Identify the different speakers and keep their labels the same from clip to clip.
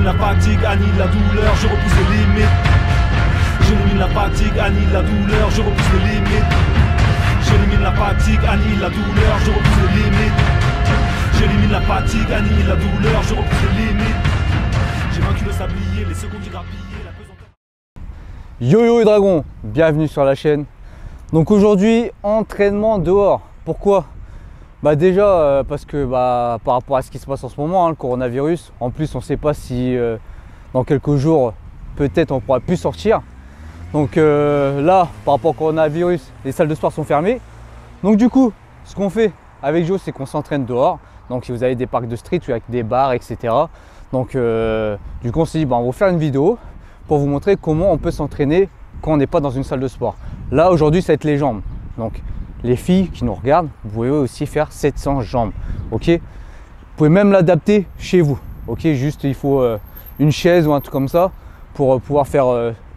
Speaker 1: J'élimine la fatigue, annihile la douleur, je repousse les limites. J'élimine la fatigue, annihile la douleur, je repousse les limites. J'élimine la fatigue, annihile la douleur, je repousse les limites. J'élimine la fatigue, annihile la douleur, je repousse les limites. J'ai vaincu le sablier, les secondes du grappillé, la pesante...
Speaker 2: Yo yo les dragons, bienvenue sur la chaîne. Donc aujourd'hui, entraînement dehors. Pourquoi? Bah déjà parce que par rapport à ce qui se passe en ce moment, le coronavirus, en plus on ne sait pas si dans quelques jours peut-être on pourra plus sortir. Donc là, par rapport au coronavirus, les salles de sport sont fermées. Donc du coup, ce qu'on fait avec Joe, c'est qu'on s'entraîne dehors. Donc si vous avez des parcs de street avec des bars, etc. Donc du coup on s'est dit, on va faire une vidéo pour vous montrer comment on peut s'entraîner quand on n'est pas dans une salle de sport. Là aujourd'hui, ça va être les jambes. Donc les filles qui nous regardent, vous pouvez aussi faire 700 jambes. Ok, vous pouvez même l'adapter chez vous. Ok, juste il faut une chaise ou un truc comme ça pour pouvoir faire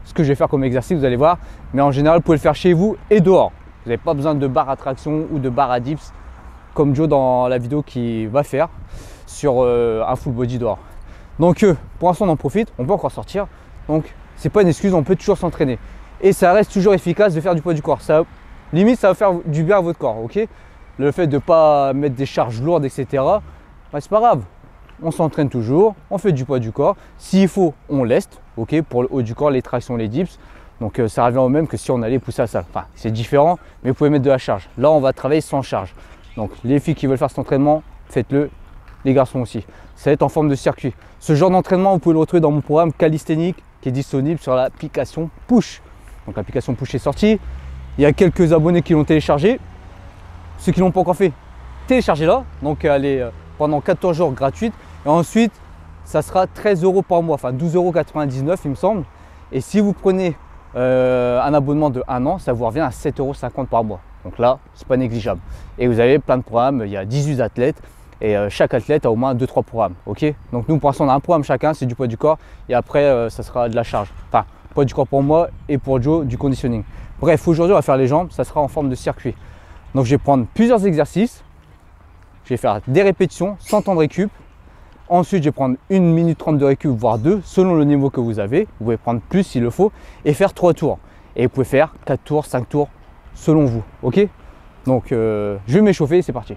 Speaker 2: ce que je vais faire comme exercice, vous allez voir. Mais en général, vous pouvez le faire chez vous et dehors. Vous n'avez pas besoin de barre à traction ou de barre à dips comme Joe dans la vidéo qu'il va faire sur un full body dehors. Donc pour l'instant on en profite, on peut encore sortir. Donc c'est pas une excuse, on peut toujours s'entraîner. Et ça reste toujours efficace de faire du poids du corps. Ça, limite ça va faire du bien à votre corps. Ok, le fait de ne pas mettre des charges lourdes, etc. C'est pas grave. On s'entraîne toujours, on fait du poids du corps. S'il faut, on leste. Ok, pour le haut du corps, les tractions, les dips. Donc ça revient au même que si on allait pousser à ça. Enfin, c'est différent, mais vous pouvez mettre de la charge. Là, on va travailler sans charge. Donc les filles qui veulent faire cet entraînement, faites-le. Les garçons aussi. Ça va être en forme de circuit. Ce genre d'entraînement, vous pouvez le retrouver dans mon programme calisthénique qui est disponible sur l'application Push. Donc l'application Push est sortie. Il y a quelques abonnés qui l'ont téléchargé. Ceux qui ne l'ont pas encore fait, téléchargez-la. Donc elle est pendant 14 jours gratuite. Et ensuite, ça sera 13 € par mois. Enfin 12,99 € il me semble. Et si vous prenez un abonnement de 1 an, ça vous revient à 7,50 € par mois. Donc là, c'est pas négligeable. Et vous avez plein de programmes. Il y a 18 athlètes. Et chaque athlète a au moins 2-3 programmes. Ok, donc nous pour l'instant on a un programme chacun, c'est du poids du corps. Et après ça sera de la charge. Enfin, poids du corps pour moi et pour Joe du conditioning. Bref, aujourd'hui on va faire les jambes, ça sera en forme de circuit. Donc je vais prendre plusieurs exercices. Je vais faire des répétitions sans temps de récup. Ensuite je vais prendre 1 minute 30 de récup, voire 2, selon le niveau que vous avez. Vous pouvez prendre plus s'il le faut. Et faire 3 tours. Et vous pouvez faire 4 tours, 5 tours, selon vous. Ok, donc je vais m'échauffer et c'est parti.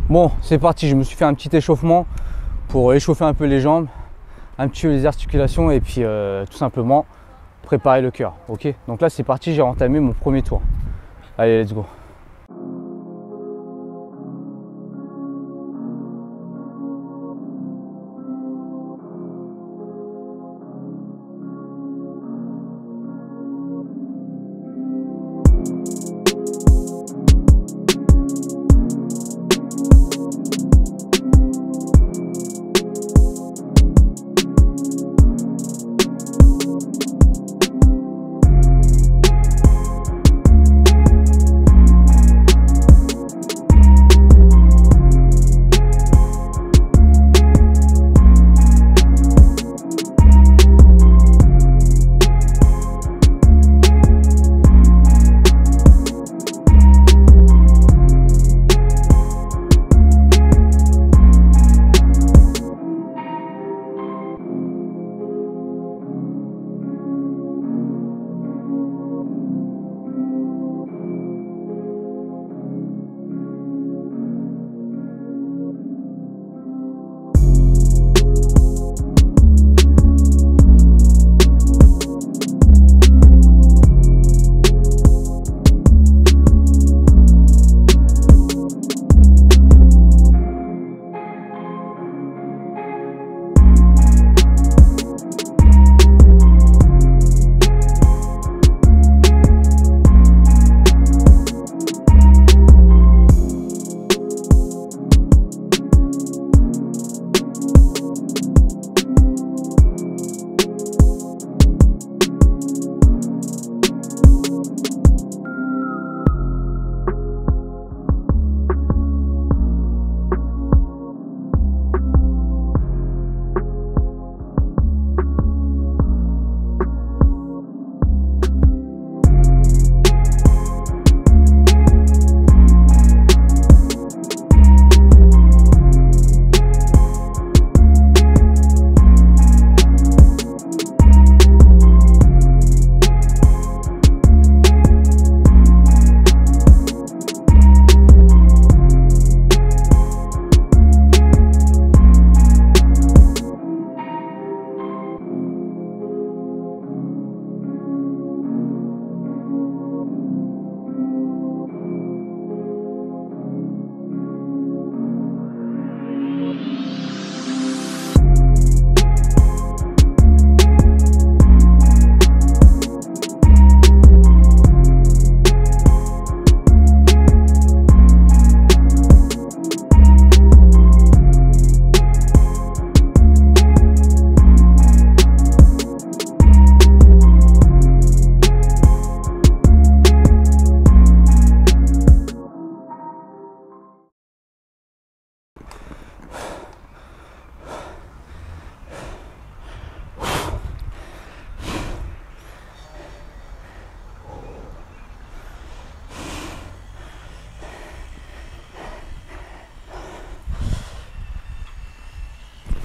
Speaker 2: Bon, c'est parti, je me suis fait un petit échauffement pour échauffer un peu les jambes, un petit peu les articulations et puis tout simplement préparer le cœur. Ok, donc là c'est parti, j'ai entamé mon premier tour. Allez, let's go.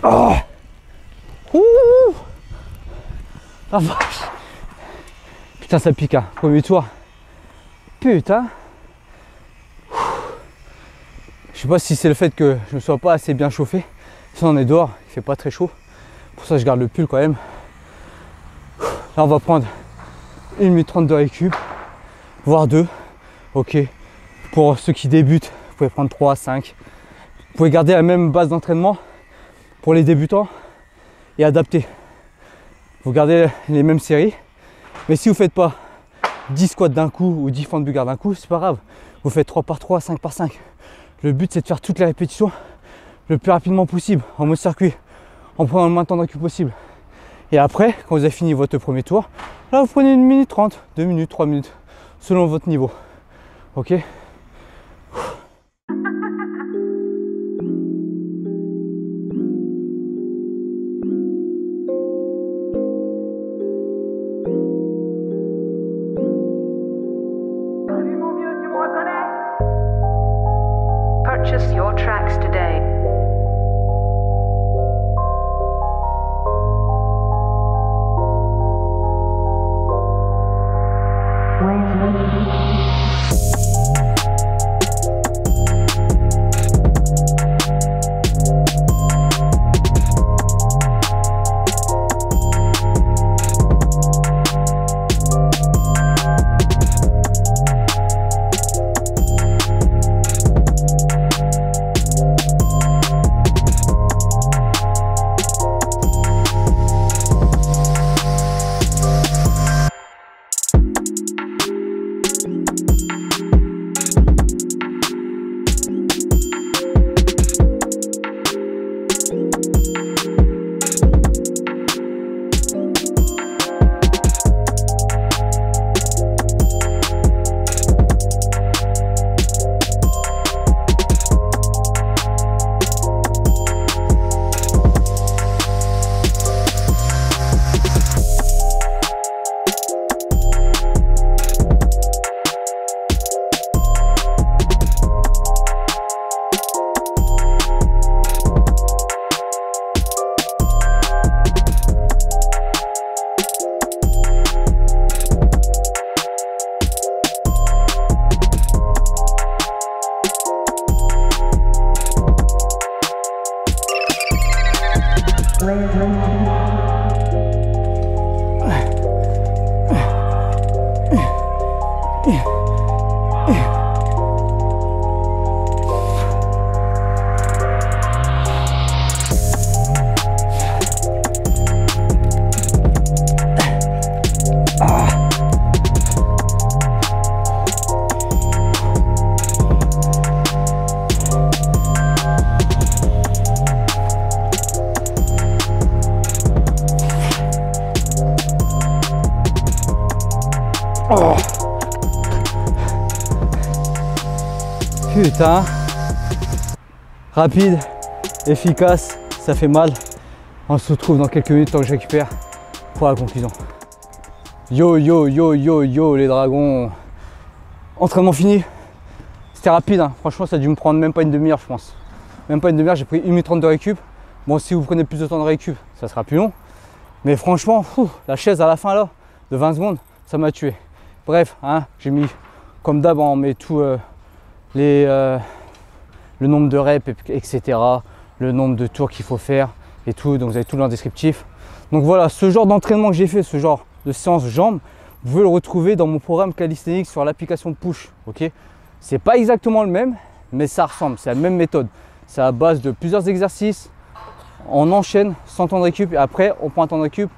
Speaker 2: Oh. Ah vache. Putain ça pique hein, premier tour. Putain. Je sais pas si c'est le fait que je ne sois pas assez bien chauffé. Si on est dehors, il fait pas très chaud. Pour ça je garde le pull quand même. Là on va prendre 1 minute 30 de récup, voire 2. Ok. Pour ceux qui débutent, vous pouvez prendre 3, 5. Vous pouvez garder la même base d'entraînement pour les débutants et adapter. Vous gardez les mêmes séries. Mais si vous ne faites pas 10 squats d'un coup ou 10 fentes de bugard d'un coup, c'est pas grave. Vous faites 3 par 3, 5 par 5. Le but c'est de faire toutes les répétitions le plus rapidement possible, en mode circuit, en prenant le moins de temps de récup possible. Et après, quand vous avez fini votre premier tour, là vous prenez 1 minute 30, 2 minutes, 3 minutes, selon votre niveau. Ok?
Speaker 3: Purchase your tracks today.
Speaker 2: Oh. Putain. Rapide, efficace, ça fait mal. On se retrouve dans quelques minutes tant que je récupère pour la conclusion. Yo yo yo yo yo les dragons. Entraînement fini. C'était rapide hein. Franchement ça a dû me prendre même pas une demi-heure je pense. Même pas une demi-heure, j'ai pris 1 minute 30 de récup. Bon si vous prenez plus de temps de récup, ça sera plus long. Mais franchement, la chaise à la fin là, de 20 secondes, ça m'a tué. Bref, hein, j'ai mis, comme d'hab, on met tout le nombre de reps, etc. Le nombre de tours qu'il faut faire et tout. Donc vous avez tout dans le descriptif. Donc voilà, ce genre d'entraînement que j'ai fait, ce genre de séance jambes, vous pouvez le retrouver dans mon programme Calisthenics sur l'application Push. Ok, c'est pas exactement le même, mais ça ressemble, c'est la même méthode. C'est à base de plusieurs exercices. On enchaîne sans temps de récup et après on prend un temps de récup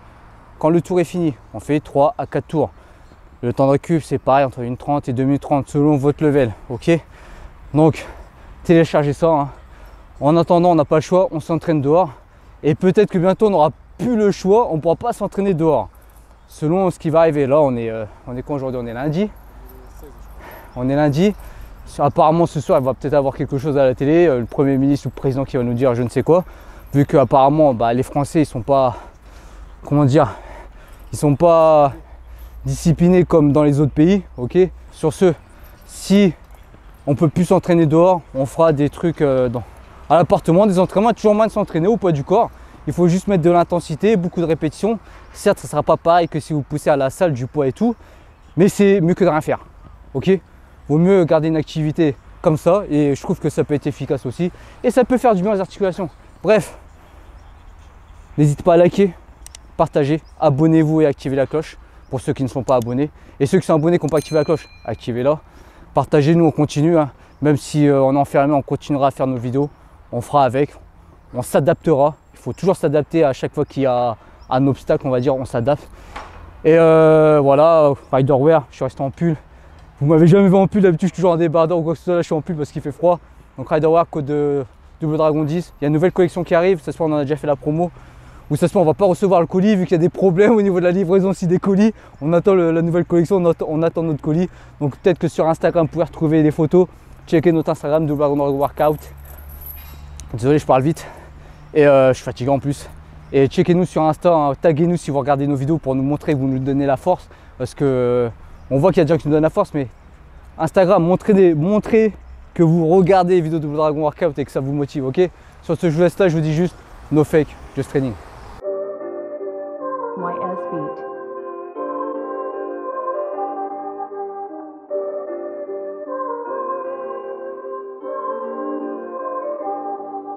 Speaker 2: quand le tour est fini. On fait 3 à 4 tours. Le temps de récup c'est pareil entre 1 minute 30 et 2 minutes 30 selon votre level. Ok, donc téléchargez ça hein. En attendant on n'a pas le choix, on s'entraîne dehors et peut-être que bientôt on n'aura plus le choix, on ne pourra pas s'entraîner dehors selon ce qui va arriver. Là on est quoi aujourd'hui? On est lundi. On est lundi. Apparemment ce soir il va peut-être avoir quelque chose à la télé, le Premier ministre ou le président qui va nous dire je ne sais quoi. Vu que apparemment les Français ils sont pas, comment dire, ils sont pas disciplinés comme dans les autres pays. Ok, sur ce, si on peut plus s'entraîner dehors, on fera des trucs À l'appartement, des entraînements, toujours moins de s'entraîner au poids du corps. Il faut juste mettre de l'intensité, beaucoup de répétitions. Certes, ça ne sera pas pareil que si vous poussez à la salle du poids et tout, mais c'est mieux que de rien faire. Ok? Vaut mieux garder une activité comme ça et je trouve que ça peut être efficace aussi. Et ça peut faire du bien aux articulations. Bref, n'hésitez pas à liker, partager, abonnez-vous et activez la cloche pour ceux qui ne sont pas abonnés. Et ceux qui sont abonnés qui n'ont pas activé la cloche, activez-la. Partagez, nous on continue. Hein. Même si on est enfermé, on continuera à faire nos vidéos. On fera avec, on s'adaptera. Il faut toujours s'adapter à chaque fois qu'il y a un obstacle, on va dire, on s'adapte. Et voilà, Riderwear, je suis resté en pull. Vous m'avez jamais vu en pull, d'habitude je suis toujours en débardeur ou quoi que ce soit. Là je suis en pull parce qu'il fait froid. Donc Riderwear, code de Double Dragon 10. Il y a une nouvelle collection qui arrive, ça se peut on en a déjà fait la promo. Ou ça se peut on va pas recevoir le colis vu qu'il y a des problèmes au niveau de la livraison aussi des colis. On attend la nouvelle collection, on attend notre colis. Donc peut-être que sur Instagram vous pouvez retrouver des photos. Checkez notre Instagram, Double Dragon Workout. Désolé je parle vite. Et je suis fatigué en plus. Et checkez-nous sur Insta, hein, taguez-nous si vous regardez nos vidéos pour nous montrer que vous nous donnez la force. Parce que on voit qu'il y a des gens qui nous donnent la force, mais Instagram, montrez que vous regardez les vidéos de Double Dragon Workout et que ça vous motive, ok? Sur ce, je vous laisse là, je vous dis juste no fake, just training.
Speaker 3: YSB.